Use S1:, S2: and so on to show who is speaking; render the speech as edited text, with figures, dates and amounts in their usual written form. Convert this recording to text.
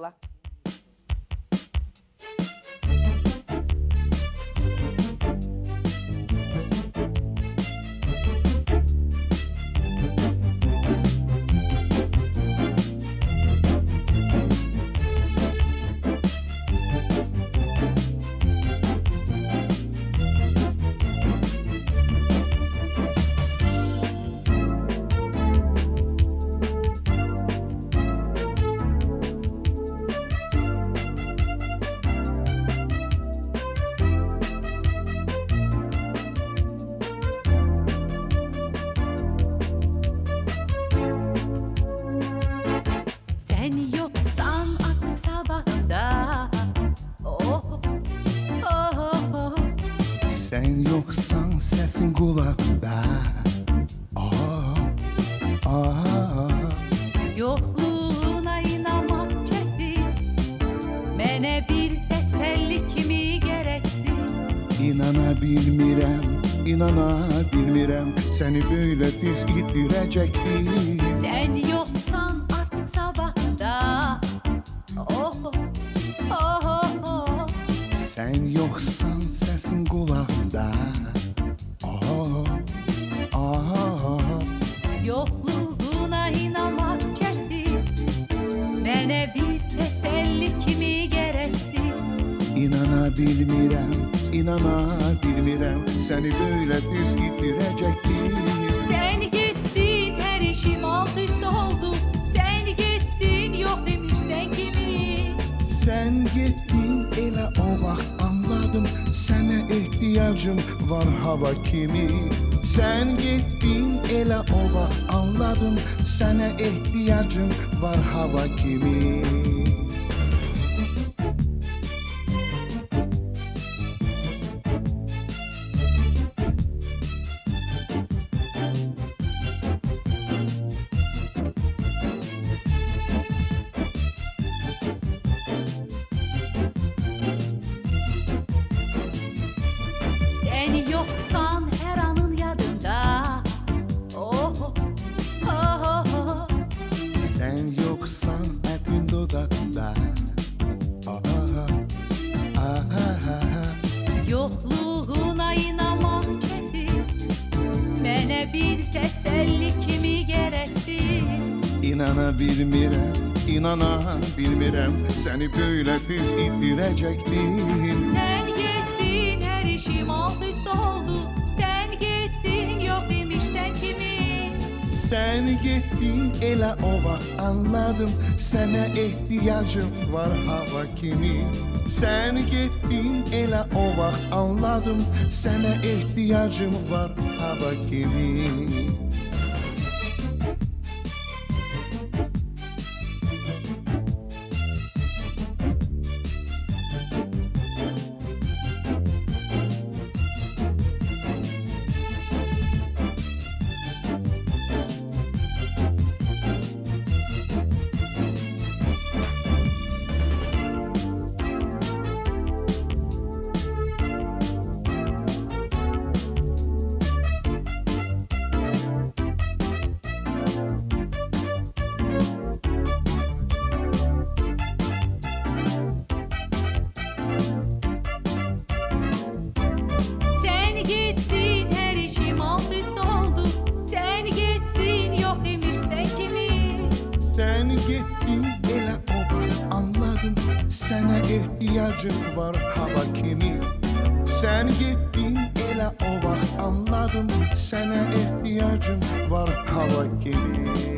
S1: inşallah.
S2: Sen yoksan aklı sabahta, oh, oh, oh.
S3: Sen yoksan sesin kulağımda. Ah, ah.
S2: Yokluğuna inanmak çekti, mene bir teselli kimi gerekti.
S3: İnana bilmirem seni böyle tez ittirecektim.
S2: Sen yoksan aklı sabahta, oh, oh, oh, oh.
S3: Sen yoksan sesin kulağımda. Ah, ah.
S2: Yokluğuna inanmak çekti, mene bir teselli kimi gerekti.
S3: İnana bilmirem seni böyle tez ittirecektim.
S2: Sen gittin her işim alt üst oldu. Sen gittin yok demişsen kimi.
S3: Sen gittin elə o vaxt anladım sənə ehtiyacım var hava kimi. Sen gittin elə o vaxt anladım sənə ehtiyacım var hava kimi.
S2: Sen yoksan her anın yadında. Oh, oh, oh, oh.
S3: Sen yoksan ətin dodaqda. Ah, ah, ah.
S2: Yokluğuna inanmak çekti, mene bir teselli kimi gerekti.
S3: İnana bilmirem seni böyle tez ittirecektim.
S2: Sen gittin her işim alt üst oldu. Sen gittin yok demişsen kimi.
S3: Sen gittin elə o vaxt anladım sənə ehtiyacım var hava kimi. Sen gittin elə o vaxt anladım sənə ehtiyacım var hava kimi.
S2: Sen gittin her işim alt üst oldu. Sen gittin yok demişsen kimi.
S3: Sen gittin elə o vaxt anladım sənə ehtiyacım var hava kimi. Sen gittin elə o vaxt anladım sənə ehtiyacım var hava kimi.